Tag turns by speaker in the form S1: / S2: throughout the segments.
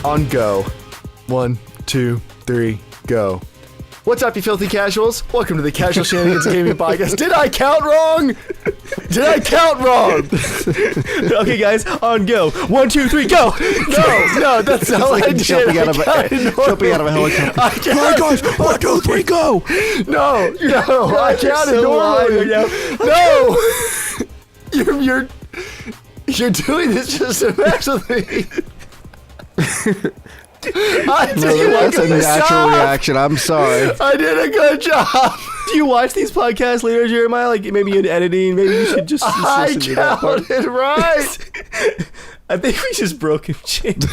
S1: on go. 1, 2, 3, go. What's up, you filthy casuals? Welcome to the Casual Shenanigans Gaming Podcast. Did I count wrong?
S2: Okay, guys, on go. 1, 2, 3, go.
S1: No, that's not what I did.
S2: Jumping out of a helicopter.
S1: Hey guys, 1, 2, 3, go. No, I counted normally. No, you're doing this just to mess with me.
S3: That's a natural reaction. I'm sorry.
S1: I did a good job.
S2: Do you watch these podcasts later, Jeremiah? Like maybe in editing, maybe you should just listen to that part.
S1: I counted right.
S2: I think we just broke him, James.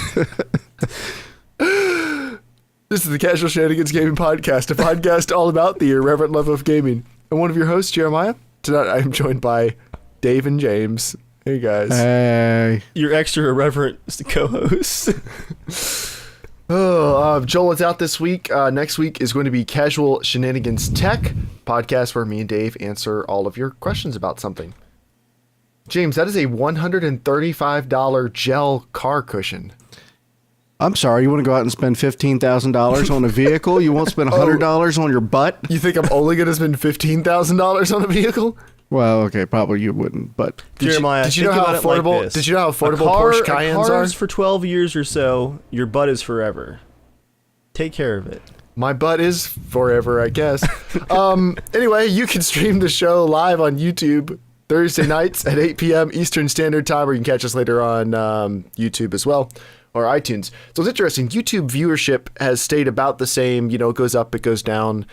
S1: This is the Casual Shenanigans Gaming Podcast, a podcast all about the irreverent love of gaming. And one of your hosts, Jeremiah. Tonight I am joined by Dave and James. Hey guys.
S3: Hey.
S2: Your extra irreverent co-host.
S1: Joel is out this week. Next week is going to be Casual Shenanigans Tech podcast, where me and Dave answer all of your questions about something. James, that is a $135 gel car cushion.
S3: I'm sorry. You want to go out and spend $15,000 on a vehicle? You won't spend $100 on your butt?
S1: You think I'm only going to spend $15,000 on a vehicle?
S3: Well, okay, probably you wouldn't, but
S2: Jeremiah,
S1: did you know how affordable?
S2: Like
S1: did you know how affordable Porsche Cayennes are?
S2: For 12 years or so, your butt is forever. Take care of it.
S1: My butt is forever, I guess. Anyway, you can stream the show live on YouTube Thursday nights at 8 p.m. Eastern Standard Time, or you can catch us later on YouTube as well, or iTunes. So it's interesting. YouTube viewership has stayed about the same. You know, it goes up, it goes down.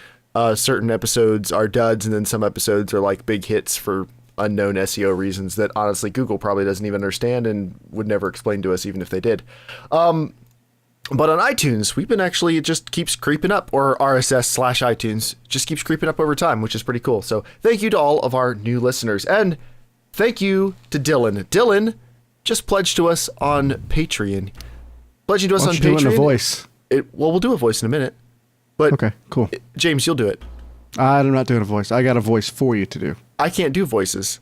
S1: Certain episodes are duds, and then some episodes are like big hits for unknown SEO reasons that honestly Google probably doesn't even understand and would never explain to us even if they did. But on iTunes, we've been actually, it just keeps creeping up, or RSS/iTunes just keeps creeping up over time, which is pretty cool. So thank you to all of our new listeners, and thank you to Dylan. Dylan just pledged to us on Patreon. Pledging to us on Patreon.
S3: Doing a voice.
S1: Well, we'll do a voice in a minute. But
S3: okay, cool.
S1: James, you'll do it.
S3: I'm not doing a voice. I got a voice for you to do.
S1: I can't do voices.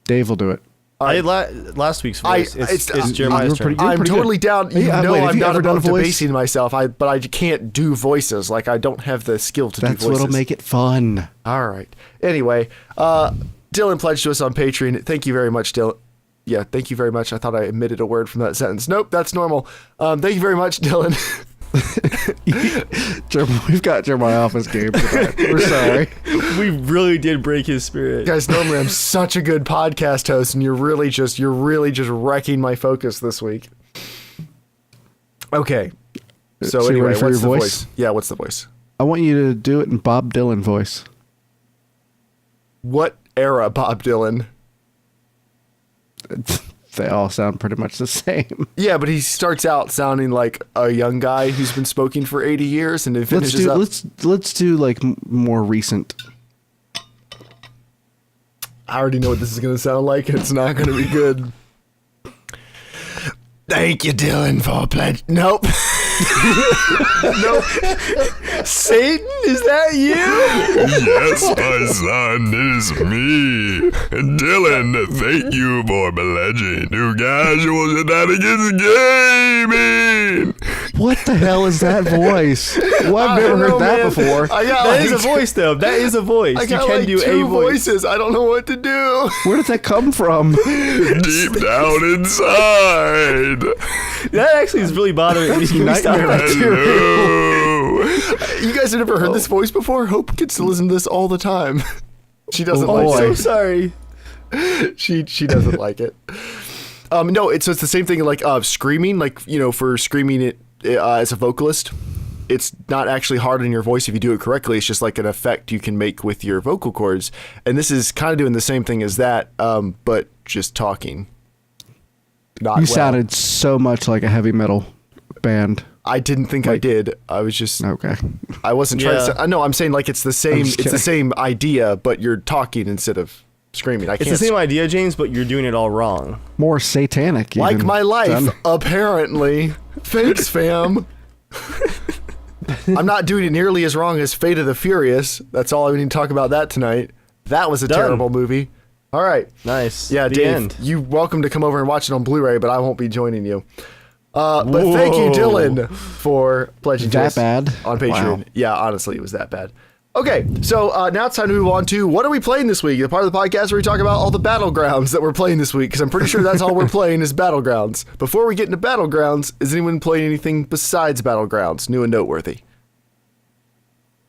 S3: Dave will do it.
S2: I did last week's voice. It's Jeremiah's turn.
S1: I'm totally down. You know I'm not about debasing myself, but I can't do voices. Like, I don't have the skill to do voices.
S3: That's what'll make it fun.
S1: All right. Anyway, Dylan pledged to us on Patreon. Thank you very much, Dylan. Yeah, thank you very much. I thought I omitted a word from that sentence. Nope, that's normal. Thank you very much, Dylan.
S3: We've got Jeremiah off his game tonight. We're sorry.
S2: We really did break his spirit.
S1: Guys, normally I'm such a good podcast host, and you're really just wrecking my focus this week. Okay. So anyway, what's the voice? Yeah, what's the voice?
S3: I want you to do it in Bob Dylan voice.
S1: What era Bob Dylan?
S3: They all sound pretty much the same.
S1: Yeah, but he starts out sounding like a young guy who's been smoking for 80 years, and it finishes up.
S3: Let's do like more recent.
S1: I already know what this is going to sound like. It's not going to be good. Thank you, Dylan, for pledge. Nope. Nope. Satan, is that you?
S4: Yes, my son, it is me. Dylan, thank you for pledging to Casual Shenanigans Gaming.
S3: What the hell is that voice? Well, I've never heard that before.
S2: That is a voice, though. That is a voice.
S1: I got like two voices. I don't know what to do.
S3: Where did that come from?
S4: Deep down inside.
S2: That actually is really bothering me.
S4: Hello.
S1: You guys have never heard this voice before? Hope gets to listen to this all the time. She doesn't like it.
S2: I'm so sorry.
S1: She doesn't like it. No, it's the same thing like screaming, like, you know, for screaming it as a vocalist. It's not actually hard on your voice if you do it correctly. It's just like an effect you can make with your vocal cords. And this is kind of doing the same thing as that, but just talking.
S3: You sounded so much like a heavy metal band.
S1: I didn't think I did. I was just
S3: okay.
S1: I wasn't trying to say, no, I'm saying like it's the same. It's the same idea, but you're talking instead of screaming.
S2: It's the same idea, James, but you're doing it all wrong.
S3: More satanic.
S1: Like my life, apparently. Thanks, fam. I'm not doing it nearly as wrong as Fate of the Furious. That's all I need to talk about that tonight. That was a terrible movie. All right.
S2: Nice.
S1: Yeah,
S2: the
S1: Dave,
S2: end.
S1: you're welcome to come over and watch it on Blu-ray, but I won't be joining you. But thank you,
S2: Whoa.
S1: Dylan, for pledging to
S3: That
S1: us
S3: bad?
S1: on Patreon.
S3: Wow.
S1: Yeah, honestly, it was that bad. Okay, so now it's time to move on to what are we playing this week? The part of the podcast where we talk about all the Battlegrounds that we're playing this week, because I'm pretty sure that's all we're playing is Battlegrounds. Before we get into Battlegrounds, is anyone playing anything besides Battlegrounds, new and noteworthy?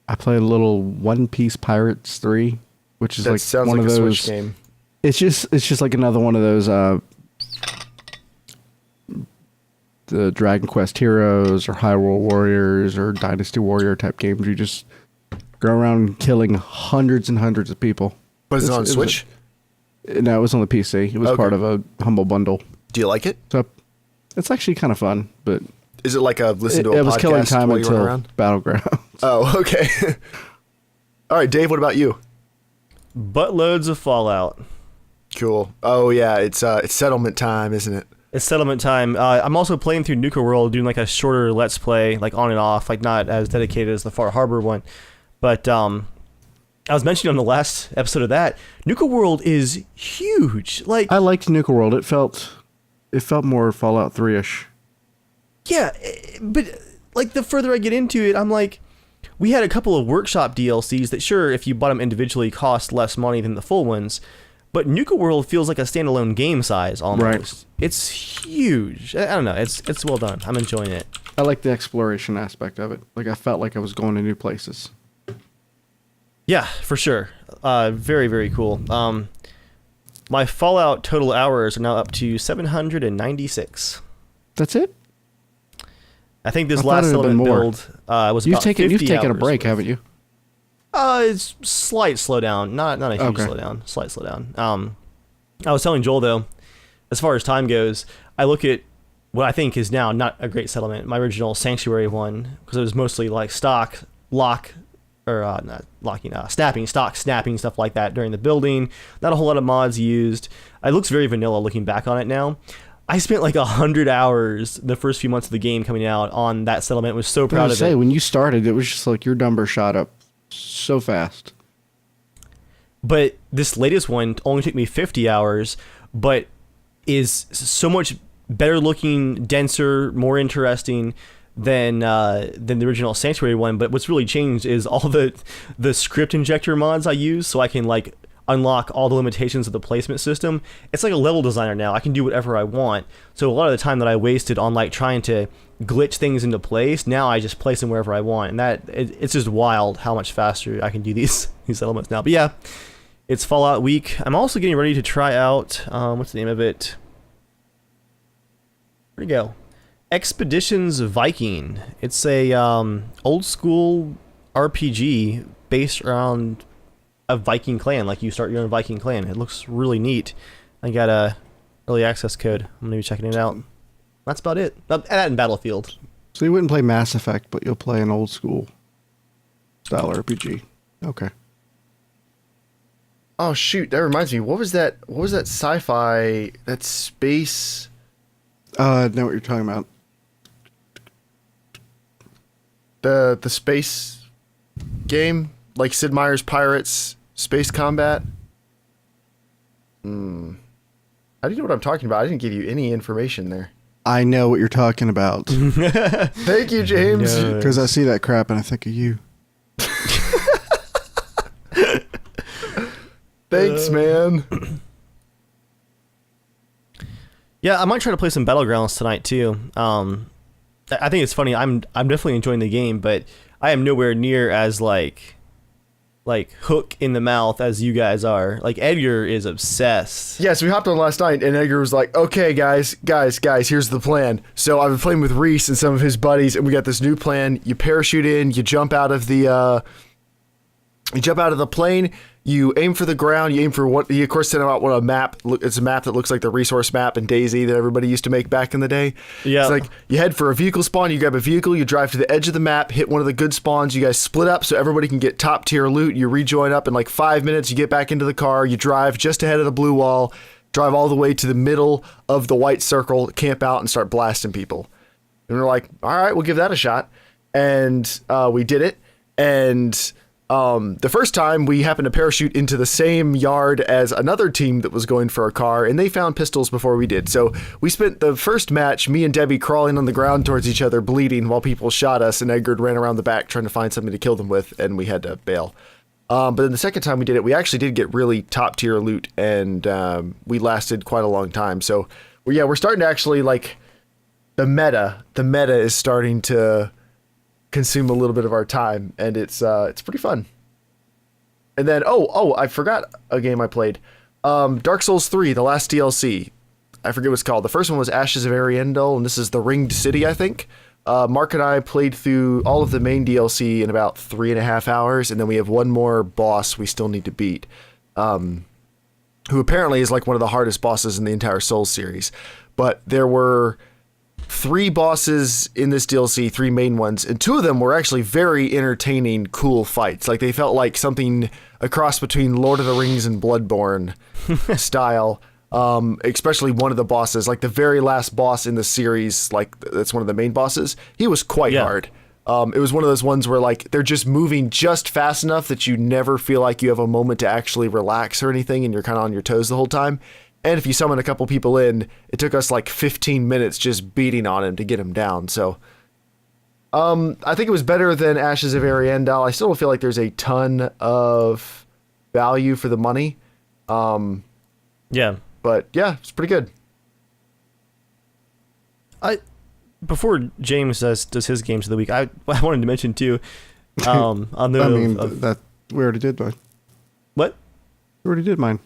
S3: I played a little One Piece Pirates 3, which is
S1: That
S3: like
S1: sounds
S3: one
S1: like
S3: of
S1: a
S3: those.
S1: Switch game.
S3: It's just like another one of those the Dragon Quest Heroes or Hyrule Warriors or Dynasty Warrior type games. You just go around killing hundreds and hundreds of people.
S1: But is it on
S3: was
S1: Switch?
S3: No, it was on the PC. It was
S1: Okay.
S3: part of a Humble Bundle.
S1: Do you like it?
S3: So it's actually kind of fun, but
S1: Is it like a listen to a
S3: it
S1: podcast
S3: was killing time
S1: while you run
S3: until
S1: around?
S3: Battlegrounds.
S1: Oh, okay. All right, Dave, what about you?
S2: Buttloads of Fallout.
S1: Cool. Oh yeah, it's settlement time, isn't it?
S2: It's settlement time. I'm also playing through Nuka World, doing like a shorter Let's Play, like on and off, like not as dedicated as the Far Harbor one. But I was mentioning on the last episode of that, Nuka World is huge. Like,
S3: I liked Nuka World. It felt more Fallout 3-ish.
S2: yeah, but like the further I get into it, I'm like, we had a couple of workshop DLCs that sure, if you bought them individually, cost less money than the full ones. But Nuka World feels like a standalone game size almost.
S3: Right.
S2: It's huge. I don't know. It's well done. I'm enjoying it.
S3: I like the exploration aspect of it. Like I felt like I was going to new places.
S2: Yeah, for sure. Very, very cool. My Fallout total hours are now up to 796.
S3: That's it?
S2: I think this
S3: I thought
S2: last
S3: it had been
S2: element
S3: more.
S2: build was
S3: You've
S2: about
S3: taken
S2: 50
S3: a
S2: hours
S3: break,
S2: worth.
S3: haven't you?
S2: It's slight slowdown, not a huge
S3: Okay.
S2: slowdown, slight slowdown. I was telling Joel though, as far as time goes, I look at what I think is now not a great settlement. My original Sanctuary one, because it was mostly like stock, lock, or not locking, snapping, stock, snapping, stuff like that during the building. Not a whole lot of mods used. It looks very vanilla looking back on it now. I spent like 100 hours the first few months of the game coming out on that settlement. Was so proud of it.
S3: When you started, it was just like your number shot up so fast.
S2: But this latest one only took me 50 hours, but is so much better looking, denser, more interesting than the original Sanctuary one. But what's really changed is all the script injector mods I use, so I can like unlock all the limitations of the placement system. It's like a level designer now. I can do whatever I want. So a lot of the time that I wasted on like trying to glitch things into place, now I just place them wherever I want, and it's just wild how much faster I can do these elements now. But yeah, it's Fallout week. I'm also getting ready to try out what's the name of it? Where'd it go? Expeditions Viking. It's a old school RPG based around a Viking clan. Like you start your own Viking clan. It looks really neat. I got a early access code. I'm gonna be checking it out. That's about it. That and Battlefield.
S3: So you wouldn't play Mass Effect, but you'll play an old school style RPG. Okay.
S1: Oh shoot, that reminds me. What was that sci-fi, that space?
S3: I know what you're talking about.
S1: The space game? Like Sid Meier's Pirates Space Combat? How do you know what I'm talking about? I didn't give you any information there.
S3: I know what you're talking about.
S1: Thank you, James.
S2: No.
S3: Because I see that crap and I think of you.
S1: Thanks, man.
S2: Yeah, I might try to play some Battlegrounds tonight too. I think it's funny. I'm definitely enjoying the game, but I am nowhere near as like hook in the mouth as you guys are. Like Edgar is obsessed.
S1: Yes, we hopped on last night, and Edgar was like, "Okay, guys, here's the plan." So I've been playing with Reese and some of his buddies, and we got this new plan. You parachute in, you jump out of the plane. You aim for the ground. You aim for what? You of course send out what a map. It's a map that looks like the resource map in DayZ that everybody used to make back in the day.
S2: Yeah.
S1: It's like you head for a vehicle spawn. You grab a vehicle. You drive to the edge of the map. Hit one of the good spawns. You guys split up so everybody can get top tier loot. You rejoin up in like 5 minutes. You get back into the car. You drive just ahead of the blue wall. Drive all the way to the middle of the white circle. Camp out and start blasting people. And we're like, all right, we'll give that a shot. And we did it. And The first time we happened to parachute into the same yard as another team that was going for a car, and they found pistols before we did. So we spent the first match, me and Debbie crawling on the ground towards each other, bleeding while people shot us, and Edgar ran around the back trying to find something to kill them with, and we had to bail. But then the second time we did it, we actually did get really top tier loot, and we lasted quite a long time. So we're starting to actually like the meta is starting to consume a little bit of our time, and it's pretty fun. And then I forgot a game I played, Dark Souls 3, the last DLC. I forget what it's called. The first one was Ashes of Ariandel, and this is the Ringed City, I think. Mark and I played through all of the main DLC in about 3.5 hours, and then we have one more boss we still need to beat, who apparently is like one of the hardest bosses in the entire Souls series. But there were 3 bosses in this DLC, 3 main ones, and 2 of them were actually very entertaining, cool fights. Like, they felt like something a cross between Lord of the Rings and Bloodborne style. Especially one of the bosses, like the very last boss in the series, like that's one of the main bosses. He was quite hard. It was one of those ones where like they're just moving just fast enough that you never feel like you have a moment to actually relax or anything, and you're kind of on your toes the whole time. And if you summon a couple people in, it took us like 15 minutes just beating on him to get him down. So I think it was better than Ashes of Ariandel. I still don't feel like there's a ton of value for the money. But yeah, it's pretty good.
S2: Before James does his games of the week, I wanted to mention too. On the
S3: that we already did mine.
S2: What?
S3: We already did mine.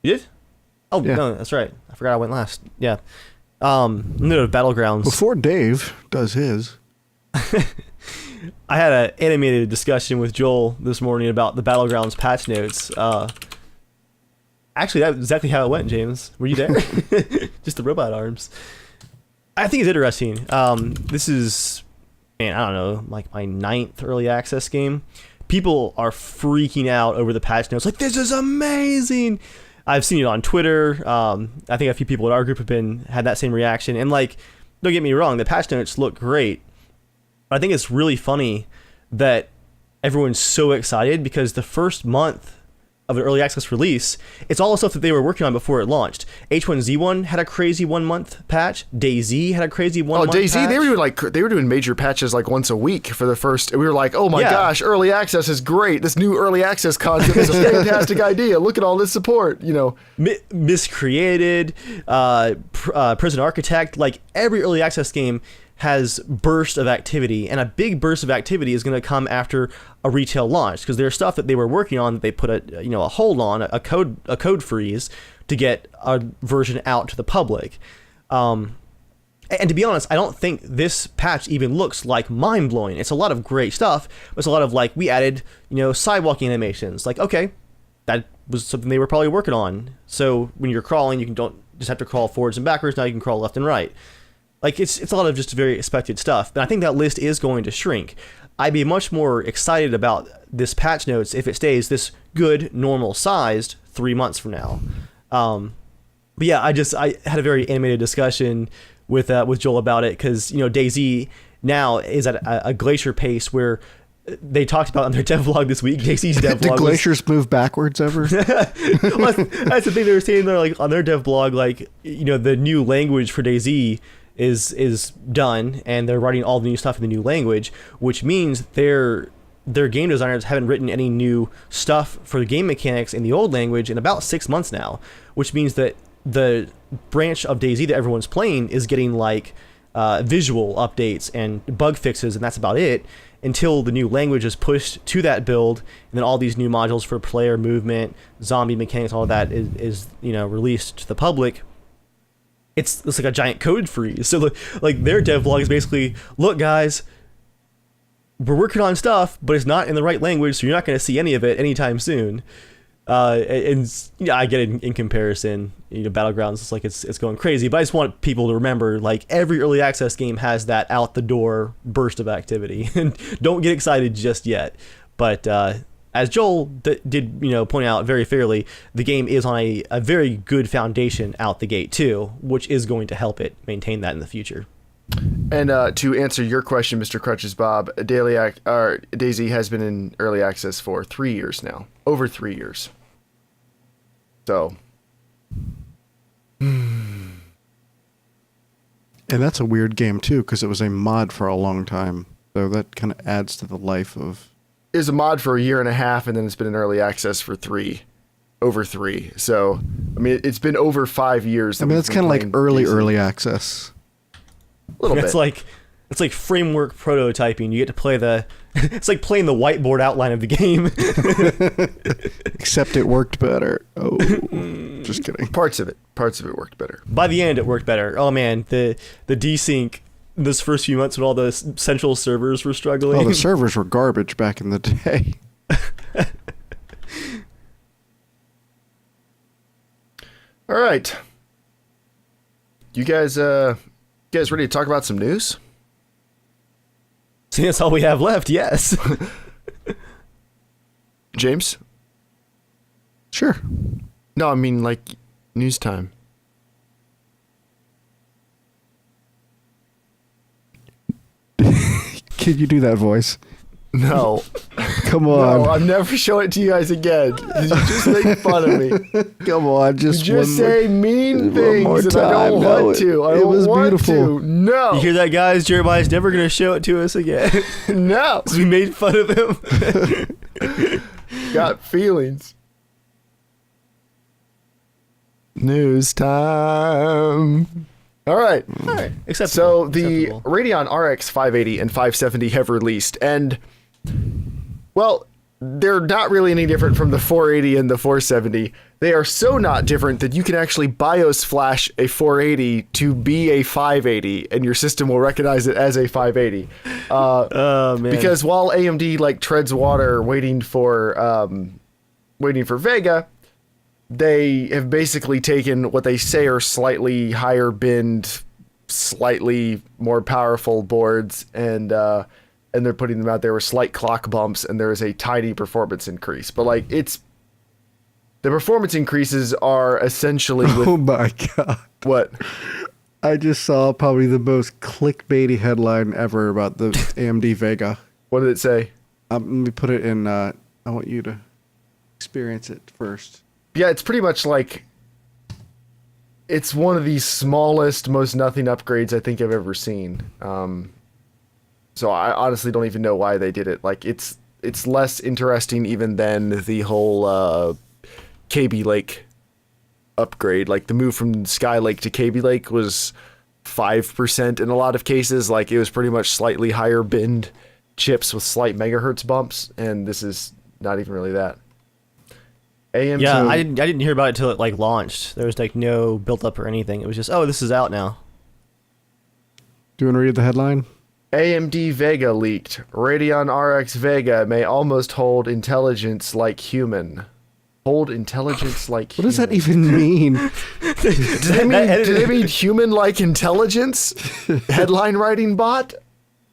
S2: You did? Oh
S3: Yeah.
S2: no, that's right. I forgot I went last. Yeah. No, Battlegrounds.
S3: Before Dave does his.
S2: I had an animated discussion with Joel this morning about the Battlegrounds patch notes. Actually, that's exactly how it went, James. Were you there? Just the robot arms. I think it's interesting. This is, I don't know, like my 9th early access game. People are freaking out over the patch notes. Like, this is amazing. I've seen it on Twitter. I think a few people in our group have had that same reaction. And like, don't get me wrong, the patch notes look great. But I think it's really funny that everyone's so excited because the first month of an early access release, it's all the stuff that they were working on before it launched. H1Z1 had a crazy 1-month patch. DayZ had a crazy 1-month patch.
S1: DayZ, they were doing major patches like once a week for the first. We were like, oh my gosh, early access is great. This new early access concept is a fantastic idea. Look at all this support, you know.
S2: Miscreated, Prison Architect, like every early access game has burst of activity, and a big burst of activity is going to come after a retail launch because there's stuff that they were working on that they put a hold on, a code freeze to get a version out to the public. And to be honest, I don't think this patch even looks like mind-blowing. It's a lot of great stuff. It's a lot of like, we added sidewalking animations. Like, okay, that was something they were probably working on. So when you're crawling, you don't just have to crawl forwards and backwards. Now you can crawl left and right. Like, it's a lot of just very expected stuff. But I think that list is going to shrink. I'd be much more excited about this patch notes if it stays this good, normal sized 3 months from now. But yeah, I had a very animated discussion with Joel about it because, DayZ now is at a glacier pace where they talked about on their devlog this week. DayZ's devlog.
S3: Did glaciers move backwards ever?
S2: Well, that's the thing they were saying there, like on their devlog, like, the new language for DayZ is done, and they're writing all the new stuff in the new language, which means their game designers haven't written any new stuff for the game mechanics in the old language in about 6 months now, which means that the branch of DayZ that everyone's playing is getting like visual updates and bug fixes, and that's about it until the new language is pushed to that build, and then all these new modules for player movement, zombie mechanics, all of that is released to the public. It's like a giant code freeze. So like their devlog is basically, look guys, we're working on stuff, but it's not in the right language, so you're not going to see any of it anytime soon. And I get it in comparison. Battlegrounds is like it's going crazy, but I just want people to remember, like, every early access game has that out the door burst of activity, and don't get excited just yet. But as Joel did point out very fairly, the game is on a very good foundation out the gate too, which is going to help it maintain that in the future.
S1: And to answer your question, Mr. Crutches Bob, Daisy has been in early access for 3 years now. Over 3 years. So.
S3: And that's a weird game, too, because it was a mod for a long time. So that kind of adds to the life of...
S1: It was a mod for a year and a half, and then it's been in early access for over 3. So, I mean, it's been over 5 years.
S3: I mean, it's kind of like early access.
S1: A little bit.
S2: It's like framework prototyping. You get to play it's like playing the whiteboard outline of the game.
S3: Except it worked better. Oh, just kidding.
S1: Parts of it worked better.
S2: By the end, it worked better. Oh man, the desync those first few months when all the central servers were struggling.
S3: Oh, the servers were garbage back in the day.
S1: All right. You guys ready to talk about some news?
S2: See, that's all we have left, yes.
S1: James?
S3: Sure.
S1: No, I mean like news time.
S3: Can you do that voice?
S1: No.
S3: Come on.
S1: No, I'm never showing it to you guys again. You just make fun of me.
S3: Come on,
S1: You just say mean things and I don't want to. I don't want
S3: beautiful.
S1: to. No.
S2: You hear that, guys? Jeremiah's never going to show it to us again.
S1: No.
S2: 'Cause we made fun of him.
S1: Got feelings. News time. All right.
S2: Acceptable.
S1: So the
S2: Acceptable.
S1: Radeon RX 580 and 570 have released, and well, they're not really any different from the 480 and the 470. They are so not different that you can actually BIOS flash a 480 to be a 580, and your system will recognize it as a 580.
S2: Oh man.
S1: Because while AMD like treads water waiting for Vega, they have basically taken what they say are slightly higher binned, slightly more powerful boards, and they're putting them out there with slight clock bumps, and there is a tiny performance increase. But like the performance increases are essentially with
S3: Oh my god.
S1: what?
S3: I just saw probably the most clickbaity headline ever about the AMD Vega.
S1: What did it say?
S3: Let me put it in. I want you to experience it first.
S1: Yeah, it's pretty much like it's one of the smallest, most nothing upgrades I think I've ever seen. So I honestly don't even know why they did it. Like it's less interesting even than the whole KB Lake upgrade. Like the move from Sky Lake to KB Lake was 5% in a lot of cases. Like it was pretty much slightly higher binned chips with slight megahertz bumps, and this is not even really that. AMD.
S2: Yeah, I didn't hear about it till it like launched. There was like no build up or anything. It was just, oh, this is out now.
S3: Do you want to read the headline?
S1: AMD Vega leaked. Radeon RX Vega may almost hold intelligence like human. Hold intelligence like
S3: What
S1: human.
S3: does that even mean?
S1: Do they mean human-like intelligence? Headline writing bot?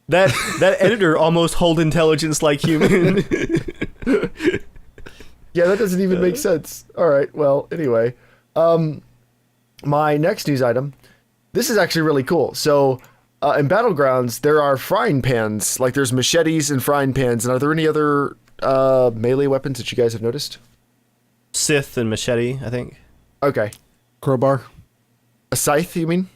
S2: That editor almost hold intelligence like human.
S1: Yeah, that doesn't even make sense. All right, well, anyway. My next news item, this is actually really cool. So, in Battlegrounds, there are frying pans. Like, there's machetes and frying pans. And are there any other melee weapons that you guys have noticed?
S2: Sith and machete, I think.
S1: Okay.
S3: Crowbar?
S1: A scythe, you mean?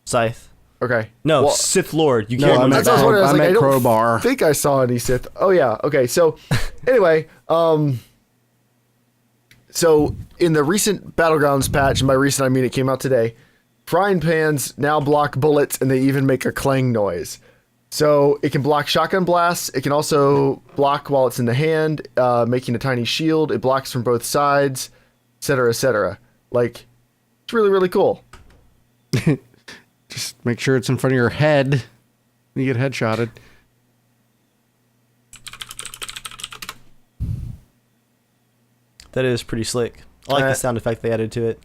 S2: Scythe.
S1: Okay.
S2: No,
S1: Well,
S2: Sith Lord. You
S3: No,
S2: can't
S3: I
S2: remember
S3: meant
S1: that's what I was
S2: that.
S1: wondering. I was
S3: I
S1: like,
S3: meant
S1: I don't
S3: crowbar.
S1: think I saw any Sith. Oh, yeah. Okay. So, anyway, so in the recent Battlegrounds patch, and by recent I mean it came out today, frying pans now block bullets, and they even make a clang noise. So it can block shotgun blasts. It can also block while it's in the hand, making a tiny shield. It blocks from both sides, etc., etc. Like, it's really, really cool.
S3: Just make sure it's in front of your head when you get headshotted.
S2: That is pretty slick. I like the sound effect they added to it.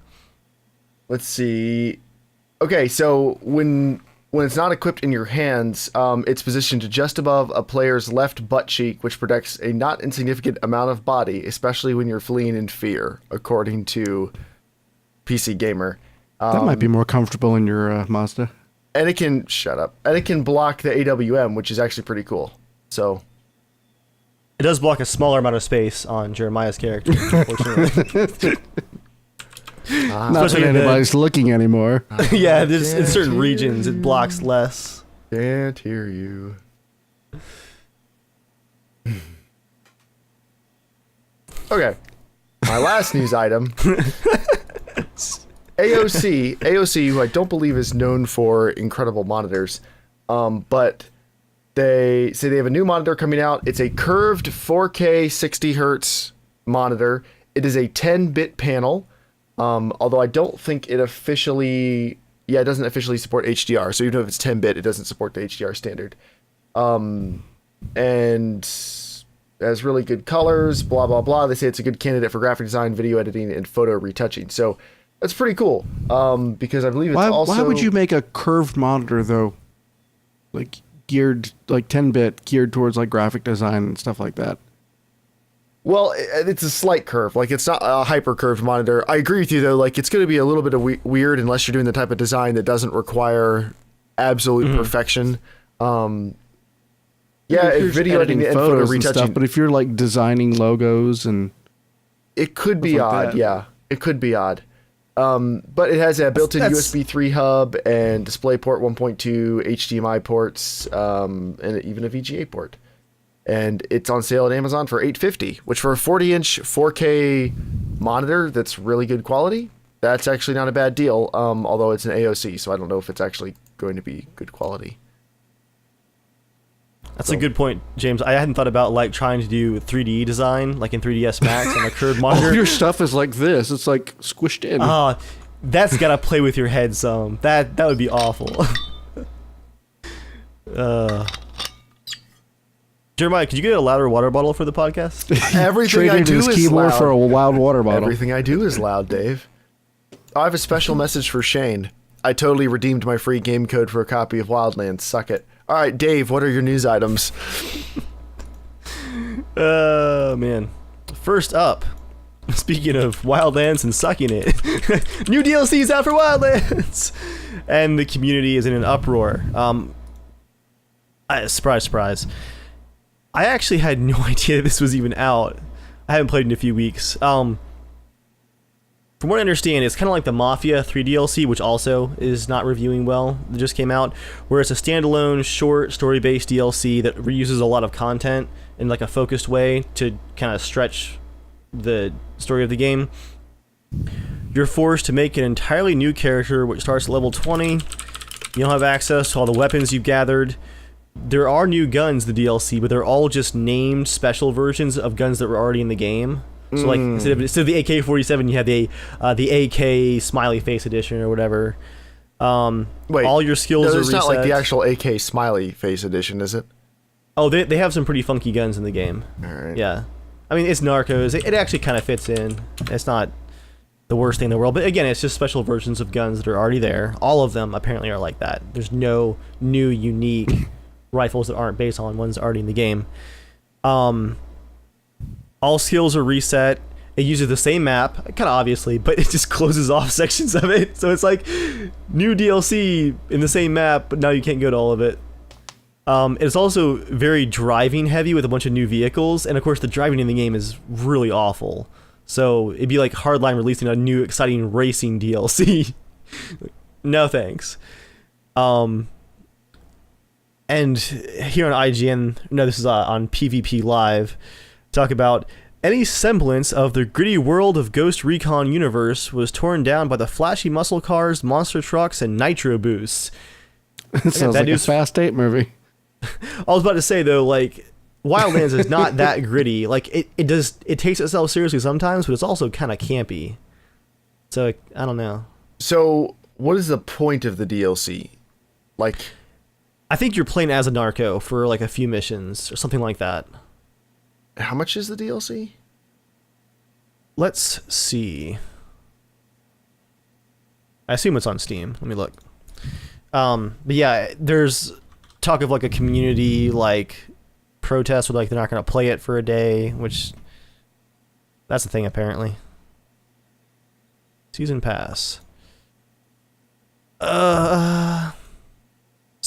S1: Let's see. Okay, so when it's not equipped in your hands, it's positioned just above a player's left butt cheek, which protects a not insignificant amount of body, especially when you're fleeing in fear, according to PC Gamer.
S3: That might be more comfortable in your Mazda.
S1: And it can block the AWM, which is actually pretty cool. So
S2: It does block a smaller amount of space on Jeremiah's character, unfortunately.
S3: Not that
S2: Especially
S3: anybody's looking anymore.
S2: Yeah, there's in certain regions it blocks less.
S1: Can't hear you. Okay. My last news item. AOC, who I don't believe is known for incredible monitors, but they say they have a new monitor coming out. It's a curved 4K 60 hertz monitor. It is a 10-bit panel, although I don't think it officially... Yeah, it doesn't officially support HDR, so even if it's 10-bit, it doesn't support the HDR standard. And has really good colors, blah, blah, blah. They say it's a good candidate for graphic design, video editing, and photo retouching. So that's pretty cool, because I believe it's also...
S3: Why would you make a curved monitor, though? Like, geared, like 10-bit, geared towards, like, graphic design and stuff like that.
S1: Well, it's a slight curve. Like, it's not a hyper-curved monitor. I agree with you, though. Like, it's going to be a little bit of weird unless you're doing the type of design that doesn't require absolute perfection. Yeah,
S3: if
S1: video editing and photo retouching.
S3: Stuff, but if you're, like, designing logos and...
S1: It could be
S3: like
S1: odd,
S3: that.
S1: yeah. It could be odd. But it has a built-in USB 3 hub and DisplayPort 1.2, HDMI ports, and even a VGA port. And it's on sale at Amazon for $850, which for a 40-inch 4K monitor that's really good quality, that's actually not a bad deal, although it's an AOC, so I don't know if it's actually going to be good quality.
S2: That's a good point, James. I hadn't thought about like trying to do 3D design, like in 3ds Max on a curved monitor.
S3: All your stuff is like this. It's like squished in.
S2: That's gotta play with your head some. That would be awful. Jeremiah, could you get a louder water bottle for the podcast?
S1: Everything I
S3: Traded
S1: do
S3: his
S1: is
S3: keyboard
S1: loud.
S3: for a wild water bottle.
S1: Everything I do is loud, Dave. I have a special message for Shane. I totally redeemed my free game code for a copy of Wildlands. Suck it. All right, Dave, what are your news items?
S2: Man. First up, speaking of Wildlands and sucking it, new DLC's out for Wildlands, and the community is in an uproar. Surprise, surprise. I actually had no idea this was even out. I haven't played in a few weeks. From what I understand, it's kind of like the Mafia 3 DLC, which also is not reviewing well. It just came out, where it's a standalone, short, story-based DLC that reuses a lot of content in like a focused way to kind of stretch the story of the game. You're forced to make an entirely new character, which starts at level 20. You don't have access to all the weapons you've gathered. There are new guns in the DLC, but they're all just named special versions of guns that were already in the game. So like instead of the AK-47, you have the AK smiley face edition or whatever.
S1: Wait,
S2: all your skills are reset.
S1: It's not like the actual AK smiley face edition, is it?
S2: Oh, they have some pretty funky guns in the game.
S1: All right.
S2: Yeah, I mean it's Narcos. It actually kind of fits in. It's not the worst thing in the world, but again, it's just special versions of guns that are already there. All of them apparently are like that. There's no new unique rifles that aren't based on ones already in the game. All skills are reset. It uses the same map, kind of obviously, but it just closes off sections of it. So it's like new DLC in the same map, but now you can't go to all of it. It's also very driving heavy with a bunch of new vehicles, and of course the driving in the game is really awful. So it'd be like Hardline releasing a new exciting racing DLC. No thanks. And here on IGN, no, this is on PvP Live, talk about any semblance of the gritty world of Ghost Recon universe was torn down by the flashy muscle cars, monster trucks, and nitro boosts.
S3: It sounds like a Fast 8 movie.
S2: I was about to say though, like Wildlands is not that gritty. Like it takes itself seriously sometimes, but it's also kind of campy. So I don't know.
S1: So what is the point of the DLC? Like,
S2: I think you're playing as a narco for like a few missions or something like that.
S1: how much is the DLC?
S2: Let's see. I assume it's on Steam. Let me look. But yeah, there's talk of like a community like protest where like they're not going to play it for a day, which that's the thing apparently. Season pass.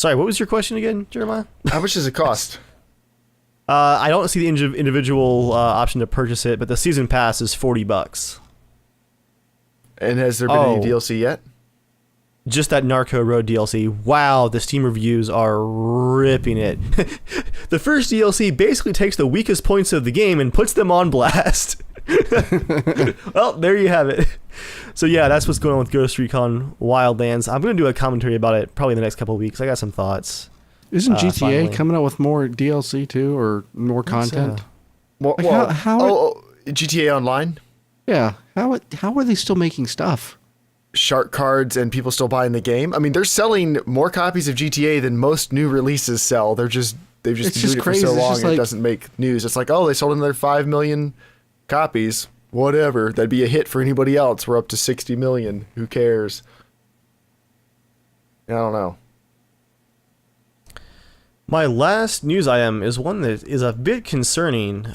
S2: Sorry, what was your question again, Jeremiah?
S1: How much does it cost?
S2: I don't see the individual option to purchase it, but the season pass is $40.
S1: And has there been any DLC yet?
S2: Just that Narco Road DLC. Wow, the Steam reviews are ripping it. The first DLC basically takes the weakest points of the game and puts them on blast. Well, there you have it. So yeah, that's what's going on with Ghost Recon Wildlands. I'm going to do a commentary about it probably in the next couple of weeks. I got some thoughts.
S3: Isn't GTA
S2: finally
S3: coming out with more DLC too, or more content?
S1: Well,
S3: Like, how
S1: GTA Online?
S3: Yeah. How are they still making stuff?
S1: Shark cards and people still buying the game. I mean, they're selling more copies of GTA than most new releases sell. They've just been doing it for so long and it doesn't make news. It's like, oh, they sold another 5 million copies. Whatever. That'd be a hit for anybody else. We're up to 60 million. Who cares? I don't know.
S2: My last news item is one that is a bit concerning.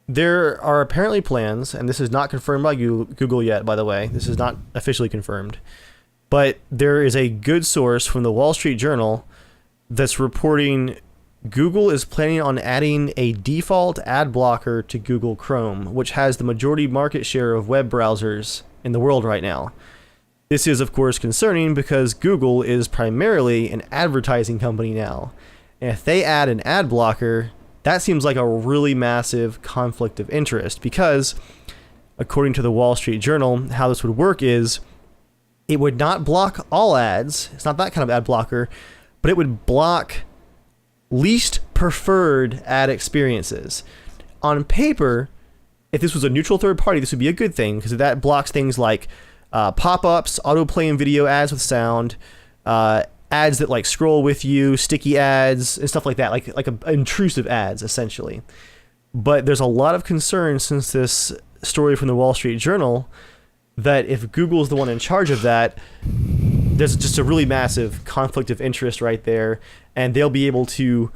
S2: There are apparently plans, and this is not confirmed by Google yet, by the way. This is not officially confirmed. But there is a good source from the Wall Street Journal that's reporting Google is planning on adding a default ad blocker to Google Chrome, which has the majority market share of web browsers in the world right now. This is, of course, concerning because Google is primarily an advertising company now. And if they add an ad blocker, that seems like a really massive conflict of interest because, according to the Wall Street Journal, how this would work is it would not block all ads. It's not that kind of ad blocker, but it would block least preferred ad experiences. On paper, if this was a neutral third party, this would be a good thing because that blocks things like pop-ups, autoplay and video ads with sound, ads that like scroll with you, sticky ads and stuff like that, like intrusive ads essentially. But there's a lot of concern since this story from the Wall Street Journal that if Google is the one in charge of that, there's just a really massive conflict of interest right there, and they'll be able to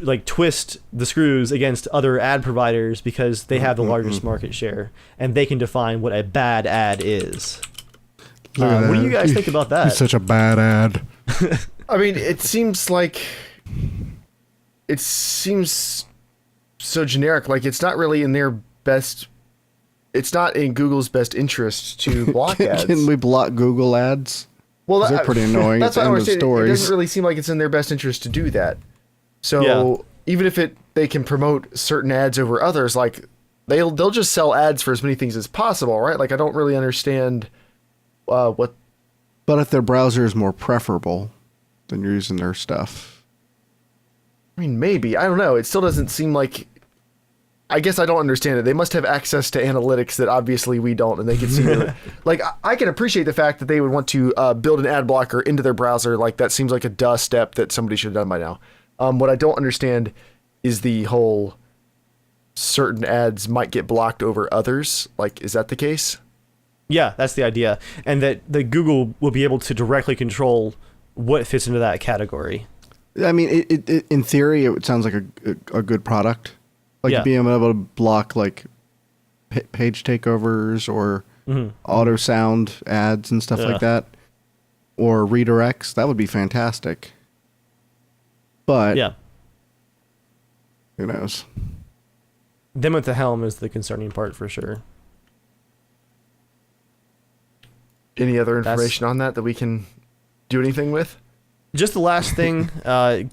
S2: like twist the screws against other ad providers because they have the largest market share and they can define what a bad ad is. What do you guys think about that?
S3: He's such a bad ad.
S1: I mean, it seems so generic. Like it's not really in their best. It's not in Google's best interest to block ads.
S3: Can we block Google ads?
S1: Well,
S3: they're pretty annoying.
S1: That's
S3: at the
S1: what
S3: end of
S1: saying.
S3: stories.
S1: It doesn't really seem like it's in their best interest to do that. So even if they can promote certain ads over others, like they'll just sell ads for as many things as possible, right? Like I don't really understand what.
S3: But if their browser is more preferable, then you're using their stuff.
S1: I mean, maybe. I don't know. It still doesn't seem like. I guess I don't understand it. They must have access to analytics that obviously we don't, and they can see. Like, I can appreciate the fact that they would want to build an ad blocker into their browser. Like, that seems like a duh step that somebody should have done by now. What I don't understand is the whole certain ads might get blocked over others. Like, is that the case?
S2: Yeah, that's the idea. And that Google will be able to directly control what fits into that category.
S3: I mean, it in theory, it sounds like a good product. Like being able to block like page takeovers or auto sound ads and stuff like that, or redirects. That would be fantastic. But who knows?
S2: Them at the helm is the concerning part for sure.
S1: Any other information on that we can do anything with?
S2: Just the last thing,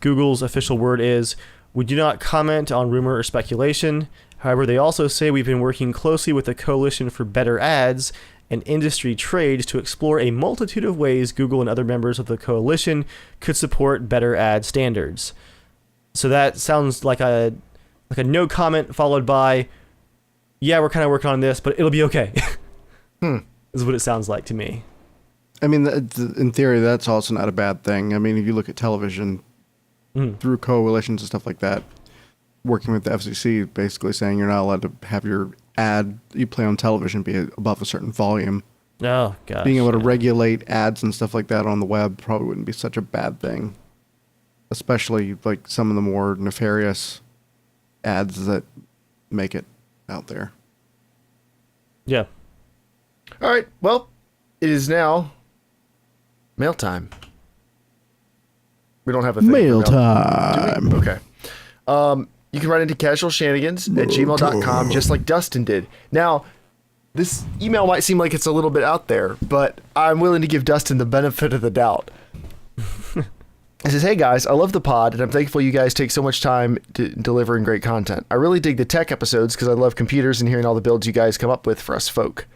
S2: Google's official word is, we do not comment on rumor or speculation. However, they also say we've been working closely with the Coalition for Better Ads and industry trades to explore a multitude of ways Google and other members of the coalition could support better ad standards. So that sounds like a no comment followed by, yeah, we're kind of working on this, but it'll be okay. Is what it sounds like to me.
S3: I mean, in theory, that's also not a bad thing. I mean, if you look at television, through coalitions and stuff like that, working with the FCC, basically saying you're not allowed to have your ad you play on television be above a certain volume.
S2: Oh, gosh.
S3: Being able to regulate ads and stuff like that on the web probably wouldn't be such a bad thing. Especially like some of the more nefarious ads that make it out there.
S2: Yeah.
S1: All right. Well, it is now Mail time. We don't have a thing.
S3: Mail
S1: for
S3: time.
S1: Do we? Okay. You can write into casualshenanigans@gmail.com just like Dustin did. Now, this email might seem like it's a little bit out there, but I'm willing to give Dustin the benefit of the doubt. It says, hey guys, I love the pod, and I'm thankful you guys take so much time delivering great content. I really dig the tech episodes because I love computers and hearing all the builds you guys come up with for us folk.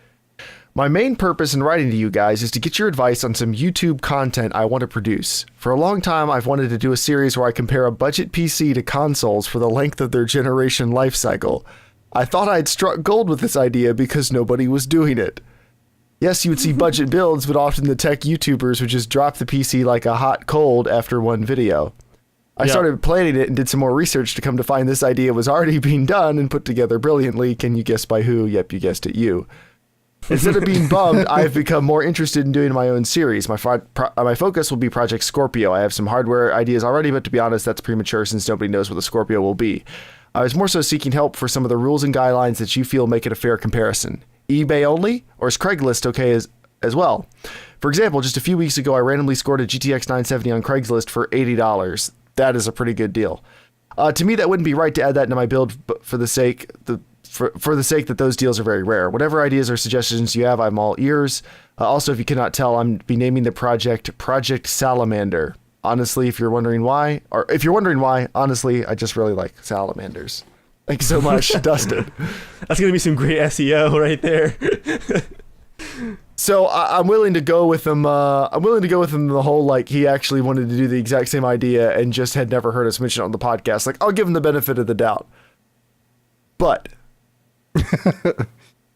S1: My main purpose in writing to you guys is to get your advice on some YouTube content I want to produce. For a long time, I've wanted to do a series where I compare a budget PC to consoles for the length of their generation life cycle. I thought I'd struck gold with this idea because nobody was doing it. Yes, you would see budget builds, but often the tech YouTubers would just drop the PC like a hot cold after one video. I started planning it and did some more research to come to find this idea was already being done and put together brilliantly. Can you guess by who? Yep, you guessed it, you. Instead of being bummed, I've become more interested in doing my own series. My focus will be Project Scorpio. I have some hardware ideas already, but to be honest, that's premature since nobody knows what the Scorpio will be. I was more so seeking help for some of the rules and guidelines that you feel make it a fair comparison. eBay only, or is Craigslist okay as well? For example, just a few weeks ago, I randomly scored a GTX 970 on Craigslist for $80. That is a pretty good deal. To me, that wouldn't be right to add that into my build for the sake that those deals are very rare. Whatever ideas or suggestions you have, I'm all ears. Also, if you cannot tell, I'm be naming the project Project Salamander. Honestly, if you're wondering why, honestly, I just really like salamanders. Thanks so much, Dustin.
S2: That's gonna be some great SEO right there.
S1: So I'm willing to go with him. The whole like he actually wanted to do the exact same idea and just had never heard us mention it on the podcast. Like I'll give him the benefit of the doubt. But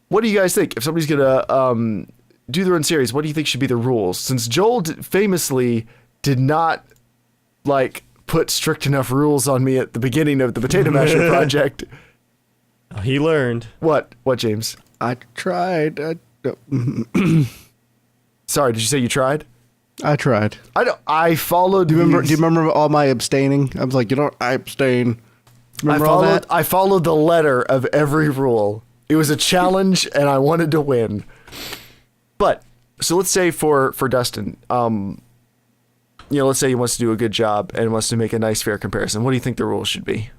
S1: what do you guys think? If somebody's gonna do their own series, what do you think should be the rules? Since Joel famously did not like put strict enough rules on me at the beginning of the Potato Masher project.
S2: He learned.
S1: What, James?
S3: I tried.
S1: Sorry, did you say you tried?
S3: I tried.
S1: I followed.
S3: Do you remember all my abstaining? I was like, I abstain. Remember all that?
S1: I followed the letter of every rule. It was a challenge, and I wanted to win. But so let's say for Dustin, let's say he wants to do a good job and wants to make a nice fair comparison. What do you think the rules should be?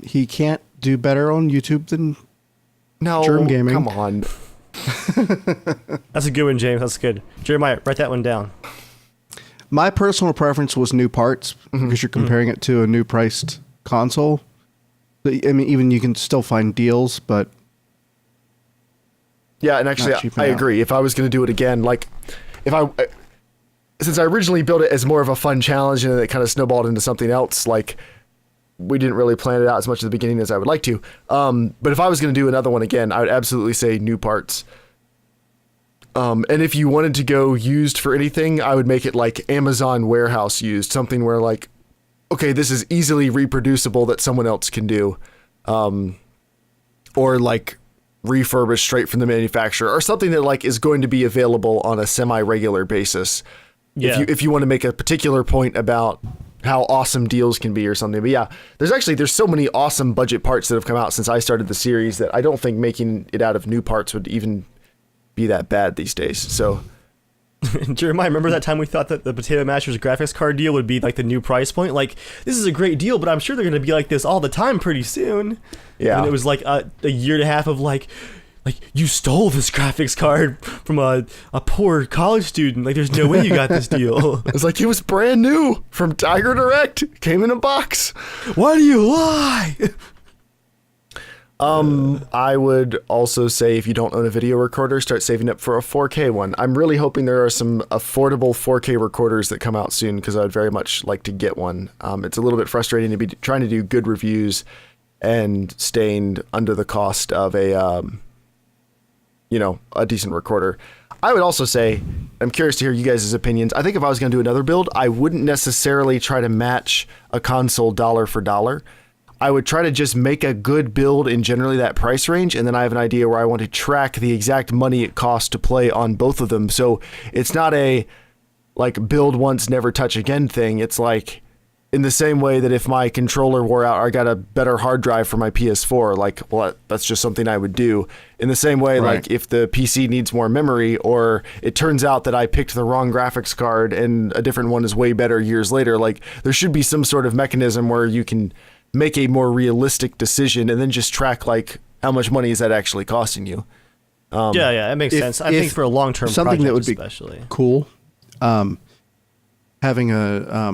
S3: He can't do better on YouTube than Germ Gaming.
S1: Come on.
S2: That's a good one, James. That's good. Jeremiah, write that one down.
S3: My personal preference was new parts because you're comparing it to a new priced console. I mean, even you can still find deals, but
S1: yeah, and actually, I agree. If I was going to do it again, like since I originally built it as more of a fun challenge and then it kind of snowballed into something else, like we didn't really plan it out as much at the beginning as I would like to. But if I was going to do another one again, I would absolutely say new parts. And if you wanted to go used for anything, I would make it like Amazon warehouse used, something where like, okay, this is easily reproducible that someone else can do. Or like refurbished straight from the manufacturer or something that like is going to be available on a semi-regular basis. Yeah. If you want to make a particular point about how awesome deals can be or something. But yeah, there's so many awesome budget parts that have come out since I started the series that I don't think making it out of new parts would even be that bad these days. So
S2: Jeremiah, remember that time we thought that the Potato Mashers graphics card deal would be like the new price point? Like, this is a great deal, but I'm sure they're going to be like this all the time pretty soon. Yeah. And it was like a year and a half of like you stole this graphics card from a poor college student. Like, there's no way you got this deal.
S1: It's like it was brand new from Tiger Direct. Came in a box.
S2: Why do you lie?
S1: I would also say if you don't own a video recorder, start saving up for a 4K one. I'm really hoping there are some affordable 4K recorders that come out soon because I would very much like to get one. It's a little bit frustrating to be trying to do good reviews and staying under the cost of a decent recorder. I would also say, I'm curious to hear you guys' opinions. I think if I was going to do another build, I wouldn't necessarily try to match a console dollar for dollar. I would try to just make a good build in generally that price range, and then I have an idea where I want to track the exact money it costs to play on both of them. So it's not a like build once, never touch again thing. It's in the same way that if my controller wore out, I got a better hard drive for my PS4, like, well, that's just something I would do. In the same way,
S3: Right.
S1: like, if the PC needs more memory, or it turns out that I picked the wrong graphics card and a different one is way better years later, like, there should be some sort of mechanism where you can make a more realistic decision and then just track, like, how much money is that actually costing you.
S2: Yeah, it makes sense. I think for a long-term
S3: something
S2: project
S3: that would be
S2: especially.
S3: cool, having a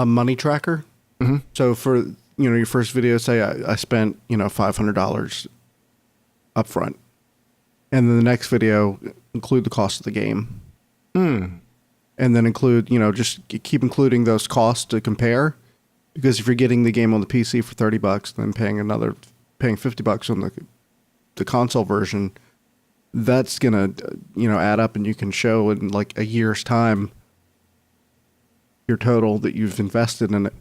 S3: money tracker.
S1: Mm-hmm.
S3: So for your first video, say I spent $500 up front, and then the next video include the cost of the game, and then include just keep including those costs to compare, because if you're getting the game on the PC for $30, then paying $50 on the console version, that's gonna add up, and you can show in like a year's time your total that you've invested in it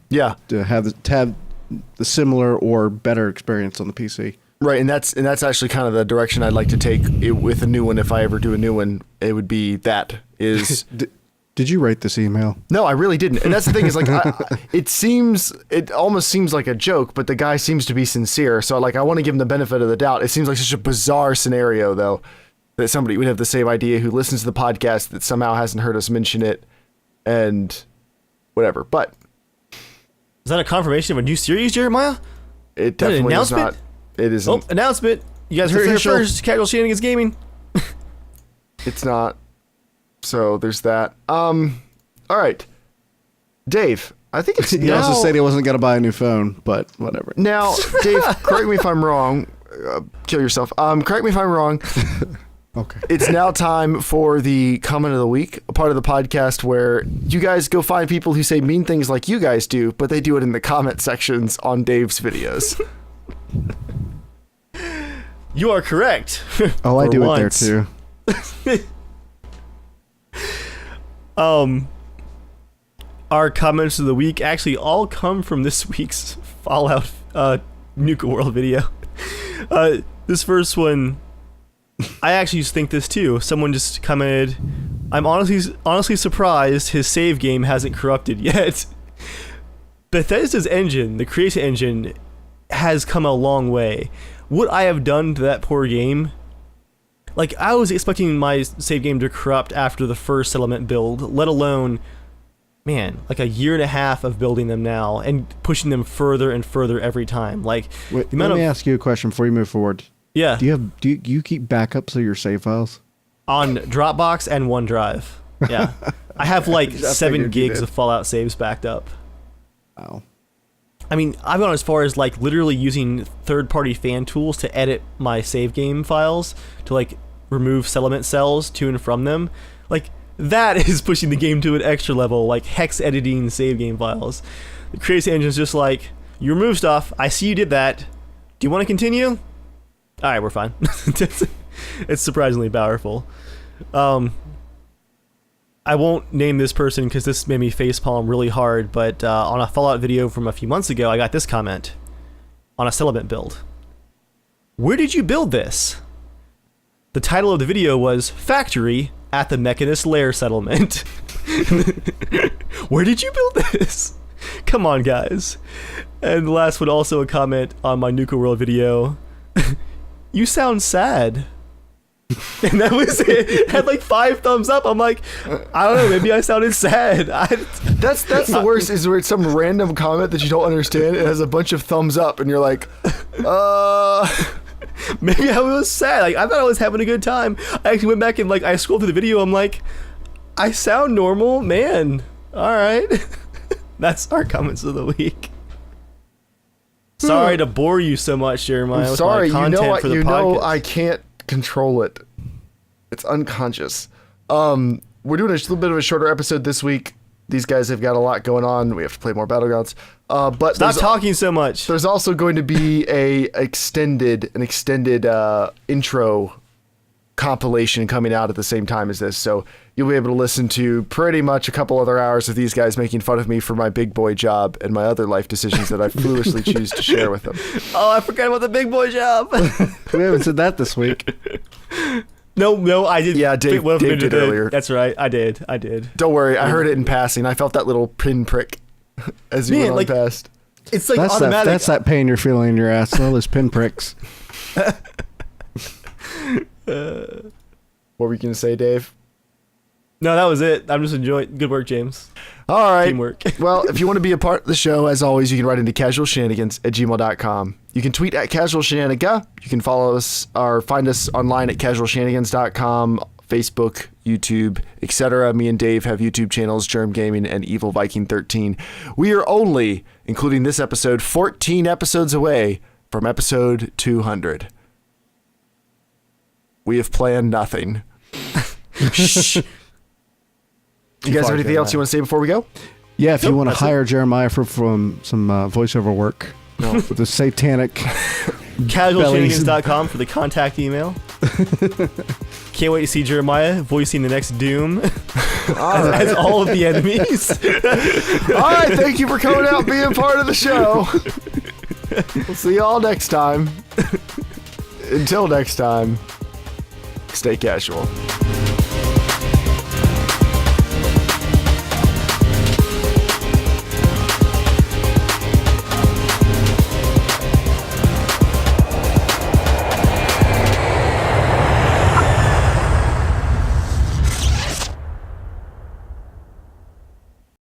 S1: Yeah.
S3: to have the similar or better experience on the PC.
S1: Right, and that's actually kind of the direction I'd like to take it with a new one. If I ever do a new one, it would be that is.
S3: Did you write this email?
S1: No, I really didn't. And that's the thing is, like, it almost seems like a joke, but the guy seems to be sincere. So, like, I want to give him the benefit of the doubt. It seems like such a bizarre scenario, though, that somebody would have the same idea who listens to the podcast that somehow hasn't heard us mention it, and whatever. But
S2: Is that a confirmation of a new series, Jeremiah?
S1: it definitely is
S2: announcement?
S1: not. It isn't.
S2: Oh, announcement! You guys heard it here
S1: official.
S2: first. Casual Shenanigans Gaming.
S1: It's not. So there's that. All right, Dave. I think it's
S3: He
S1: now.
S3: also said he wasn't going to buy a new phone, but whatever.
S1: Now, Dave, correct me if I'm wrong. Kill yourself. Correct me if I'm wrong.
S3: Okay.
S1: It's now time for the comment of the week, a part of the podcast where you guys go find people who say mean things like you guys do, but they do it in the comment sections on Dave's videos.
S2: You are correct.
S3: Oh, I
S2: For
S3: do
S2: once.
S3: it there too.
S2: Our comments of the week actually all come from this week's Fallout Nuka World video. This first one, I actually just think this too. Someone just commented, "I'm honestly surprised his save game hasn't corrupted yet." Bethesda's engine, the creation engine, has come a long way. What I have done to that poor game, like, I was expecting my save game to corrupt after the first settlement build, let alone, man, like a year and a half of building them now and pushing them further and further every time. Like,
S3: Wait,
S2: the amount
S3: let me
S2: of,
S3: ask you a question before you move forward.
S2: yeah,
S3: Do you keep backups of your save files?
S2: on Dropbox and OneDrive. Yeah, I have like
S3: I
S2: 7
S3: figured you
S2: gigs
S3: did.
S2: of Fallout saves backed up.
S3: Wow.
S2: I mean, I've gone as far as like literally using third-party fan tools to edit my save game files to like remove settlement cells to and from them. Like, that is pushing the game to an extra level, like hex editing save game files. The creation engine's just like, you remove stuff, I see you did that. Do you want to continue? Alright, we're fine. It's surprisingly powerful. I won't name this person because this made me facepalm really hard, but on a Fallout video from a few months ago, I got this comment on a settlement build. "Where did you build this?" The title of the video was "Factory at the Mechanist Lair Settlement." Where did you build this? Come on, guys. And the last one, also a comment on my Nuka World video. "You sound sad." And that was it. It had like 5 thumbs up. I'm like, I don't know, maybe I sounded sad.
S1: That's the worst, is where it's some random comment that you don't understand. It has a bunch of thumbs up, and you're like,
S2: Maybe I was sad. Like, I thought I was having a good time. I actually went back and like I scrolled through the video. I'm like, I sound normal, man. All right. That's our comments of the week. Sorry to bore you so much, Jeremiah.
S1: I'm
S2: with
S1: sorry.
S2: my content for the podcast.
S1: I can't control it. It's unconscious. We're doing a little bit of a shorter episode this week. These guys have got a lot going on. We have to play more Battlegrounds. But
S2: Stop talking so much.
S1: there's also going to be an extended intro compilation coming out at the same time as this. So you'll be able to listen to pretty much a couple other hours of these guys making fun of me for my big boy job and my other life decisions that I foolishly choose to share with them.
S2: Oh, I forgot about the big boy job.
S3: We haven't said that this week.
S2: No, I did.
S1: Yeah, Dave did earlier.
S2: That's right. I did.
S1: Don't worry, I heard it in passing. I felt that little pinprick as you went on past.
S2: It's like
S3: That's
S2: automatic.
S3: that's that pain you're feeling in your ass. All those pinpricks.
S1: What were you going to say, Dave?
S2: No, that was it. I'm just enjoying. Good work, James.
S1: All right.
S2: Teamwork.
S1: Well, if you want to be a part of the show, as always, you can write into casualshenanigans@gmail.com. You can tweet at casualshenaniga. You can follow us or find us online at casualshenanigans.com, Facebook, YouTube, etc. Me and Dave have YouTube channels, Germ Gaming and Evil Viking 13. We are only, including this episode, 14 episodes away from episode 200. We have planned nothing.
S2: Shh.
S1: You guys have anything else you want to say before we go?
S3: Yeah, if you want to hire Jeremiah from some voiceover work with the satanic
S2: casualshenanigans.com for the contact email. Can't wait to see Jeremiah voicing the next Doom as all of the enemies.
S1: All right, thank you for coming out and being part of the show. We'll see you all next time. Until next time, stay casual.